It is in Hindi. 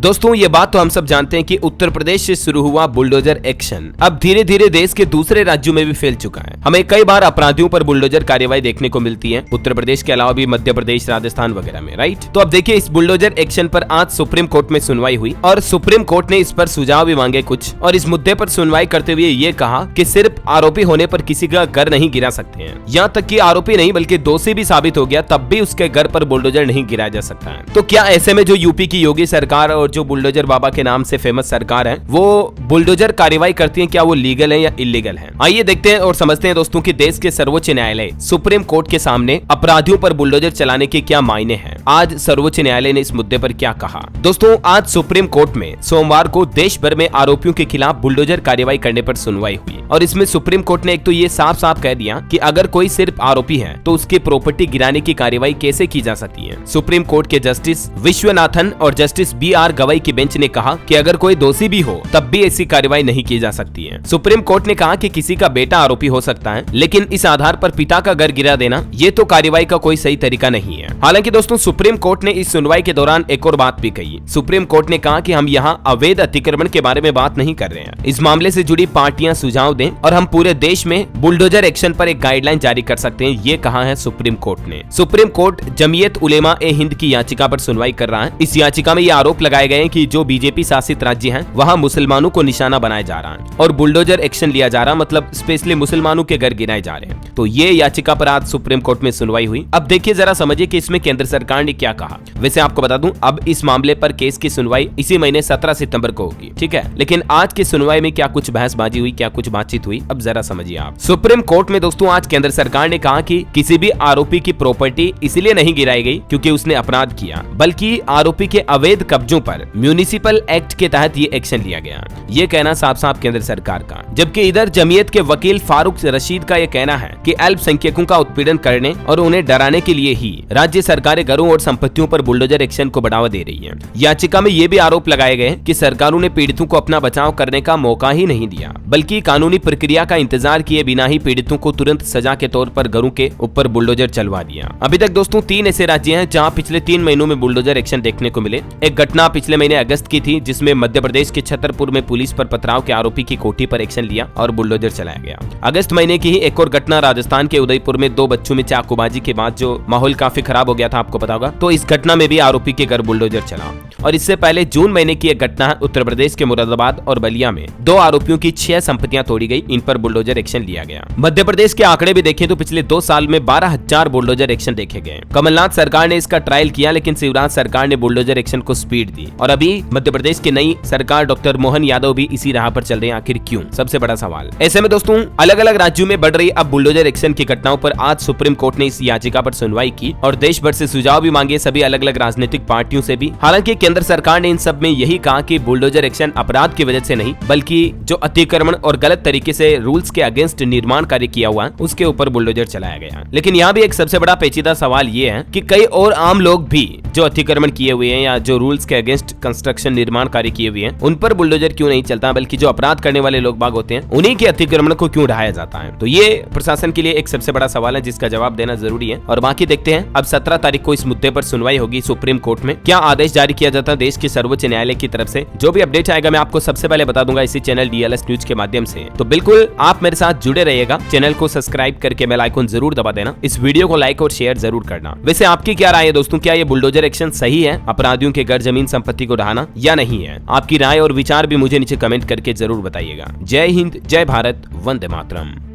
दोस्तों ये बात तो हम सब जानते हैं कि उत्तर प्रदेश से शुरू हुआ बुलडोजर एक्शन अब धीरे धीरे देश के दूसरे राज्यों में भी फैल चुका है। हमें कई बार अपराधियों पर बुलडोजर कार्यवाही देखने को मिलती है, उत्तर प्रदेश के अलावा भी मध्य प्रदेश, राजस्थान वगैरह में, राइट। तो अब देखिए इस बुलडोजर एक्शन पर आज सुप्रीम कोर्ट में सुनवाई हुई और सुप्रीम कोर्ट ने इस पर सुझाव भी मांगे कुछ, और इस मुद्दे पर सुनवाई करते हुए ये कहा कि सिर्फ आरोपी होने पर किसी का घर नहीं गिरा सकते हैं, यहाँ तक कि आरोपी नहीं बल्कि दोषी भी साबित हो गया तब भी उसके घर पर बुलडोजर नहीं गिराया जा सकता है। तो क्या ऐसे में जो यूपी की योगी सरकार और जो बुलडोजर बाबा के नाम से फेमस सरकार है वो बुलडोजर कार्रवाई करती है, क्या वो लीगल है या इलीगल है? आइए देखते हैं और समझते हैं दोस्तों कि देश के सर्वोच्च न्यायालय सुप्रीम कोर्ट के सामने अपराधियों पर बुलडोजर चलाने के क्या मायने हैं। आज सर्वोच्च न्यायालय ने इस मुद्दे पर क्या कहा। दोस्तों आज सुप्रीम कोर्ट में सोमवार को देश भर में आरोपियों के खिलाफ बुलडोजर कार्रवाई करने पर सुनवाई हुई और इसमें सुप्रीम कोर्ट ने एक तो ये साफ साफ कह दिया कि अगर कोई सिर्फ आरोपी है तो उसकी प्रॉपर्टी गिराने की कार्रवाई कैसे की जा सकती है। सुप्रीम कोर्ट के जस्टिस विश्वनाथन और जस्टिस BR गवाई की बेंच ने कहा कि अगर कोई दोषी भी हो तब भी ऐसी कार्रवाई नहीं की जा सकती है। सुप्रीम कोर्ट ने कहा कि किसी का बेटा आरोपी हो सकता है लेकिन इस आधार पर पिता का घर गिरा देना ये तो कार्रवाई का कोई सही तरीका नहीं है। हालांकि दोस्तों सुप्रीम कोर्ट ने इस सुनवाई के दौरान एक और बात भी कही। सुप्रीम कोर्ट ने कहा कि हम यहाँ अवैध अतिक्रमण के बारे में बात नहीं कर रहे हैं, इस मामले से जुड़ी पार्टियां सुझाव दें और हम पूरे देश में बुलडोजर एक्शन पर एक गाइडलाइन जारी कर सकते हैं, ये कहा है सुप्रीम कोर्ट ने। सुप्रीम कोर्ट जमीयत उलेमा ए हिंद की याचिका पर सुनवाई कर रहा है। इस याचिका में ये आरोप लगाए गए हैं कि जो बीजेपी शासित राज्य हैं वहां मुसलमानों को निशाना बनाया जा रहा है और बुलडोजर एक्शन लिया जा रहा, मतलब स्पेशली मुसलमानों के घर गिराए जा रहे हैं। तो ये याचिका पर आज सुप्रीम कोर्ट में सुनवाई हुई। अब देखिए जरा समझिए कि इसमें केंद्र सरकार ने क्या कहा। वैसे आपको बता दूं अब इस मामले पर केस की सुनवाई इसी महीने 17 सितंबर को होगी, ठीक है, लेकिन आज की सुनवाई में क्या कुछ बहसबाजी हुई, क्या कुछ बातचीत हुई, अब जरा समझिए आप। सुप्रीम कोर्ट में दोस्तों आज केंद्र सरकार ने कहा कि किसी भी आरोपी की प्रॉपर्टी इसलिए नहीं गिराई गई क्योंकि उसने अपराध किया, बल्कि आरोपी के अवैध कब्जों पर म्युनिसिपल एक्ट के तहत ये एक्शन लिया गया। ये कहना साफ साफ केंद्र सरकार का। जबकि इधर जमीयत के वकील फारूक रशीद का यह कहना है कि अल्पसंख्यकों का उत्पीड़न करने और उन्हें डराने के लिए ही राज्य सरकारें घरों और संपत्तियों पर बुलडोजर एक्शन को बढ़ावा दे रही हैं। याचिका में ये भी आरोप लगाए गए कि सरकारों ने पीड़ितों को अपना बचाव करने का मौका ही नहीं दिया, बल्कि कानूनी प्रक्रिया का इंतजार किए बिना ही पीड़ितों को तुरंत सजा के तौर पर घरों के ऊपर बुलडोजर चलवा दिया। अभी तक दोस्तों 3 ऐसे राज्य हैं जहां पिछले 3 महीनों में बुलडोजर एक्शन देखने को मिले। एक घटना पिछले महीने अगस्त की थी जिसमें मध्य प्रदेश के छतरपुर में पुलिस पर पथराव के आरोपी की कोठी पर एक्शन लिया और बुलडोजर चलाया गया। अगस्त महीने की ही एक और घटना राजस्थान के उदयपुर में 2 बच्चों में चाकूबाजी के बाद जो माहौल काफी खराब हो गया था, आपको पता होगा, तो इस घटना में भी आरोपी के घर बुलडोजर चला। और इससे पहले जून महीने की एक घटना है उत्तर प्रदेश के मुरादाबाद और बलिया में 2 आरोपियों की 6 संपत्तियां तोड़ी गई, इन पर बुलडोजर एक्शन लिया गया। मध्य प्रदेश के आंकड़े भी देखें तो पिछले 2 साल में 12,000 बुलडोजर एक्शन देखे गए। कमलनाथ सरकार ने इसका ट्रायल किया लेकिन शिवराज सरकार ने बुलडोजर एक्शन को स्पीड दी और अभी मध्य प्रदेश की नई सरकार डॉक्टर मोहन यादव भी इसी राह पर चल रहे हैं। आखिर क्यों, सबसे बड़ा सवाल। ऐसे में दोस्तों अलग अलग राज्यों में बढ़ रही अब बुलडोजर एक्शन की घटनाओं पर आज सुप्रीम कोर्ट ने इस याचिका पर सुनवाई की और देश भर से सुझाव भी मांगे सभी अलग अलग राजनीतिक पार्टियों से भी। हालांकि केंद्र सरकार ने इन सब में यही कहा कि बुलडोजर एक्शन अपराध की वजह से नहीं बल्कि जो अतिक्रमण और गलत तरीके से रूल्स के अगेंस्ट निर्माण कार्य किया हुआ उसके ऊपर बुलडोजर चलाया गया। लेकिन यहाँ भी एक सबसे बड़ा पेचीदा सवाल ये है कि कई और आम लोग भी जो अतिक्रमण किए हुए हैं या जो रूल्स के अगेंस्ट कंस्ट्रक्शन निर्माण कार्य किए हुए हैं उन पर बुलडोजर क्यों नहीं चलता, बल्कि जो अपराध करने वाले लोग बाग होते हैं उन्हीं के अतिक्रमण को क्यों ढाया जाता है। तो ये प्रशासन के लिए एक सबसे बड़ा सवाल है जिसका जवाब देना जरूरी है। और बाकी देखते हैं अब 17 तारीख को इस मुद्दे पर सुनवाई होगी सुप्रीम कोर्ट में, क्या आदेश जारी किया जाता है देश के सर्वोच्च न्यायालय की तरफ से। जो भी अपडेट आएगा मैं आपको सबसे पहले बता दूंगा इसी चैनल DLS न्यूज के माध्यम से। तो बिल्कुल आप मेरे साथ जुड़े रहिएगा, चैनल को सब्सक्राइब करके बेल आइकन जरूर दबा देना, इस वीडियो को लाइक और शेयर जरूर करना। वैसे आपकी क्या राय है दोस्तों, क्या ये बुलडोजर एक्शन सही है अपराधियों के घर जमीन संपत्ति को ढहाना या नहीं है? आपकी राय और विचार भी मुझे नीचे कमेंट करके जरूर बताइएगा। जय हिंद, जय भारत, वंदे मातरम।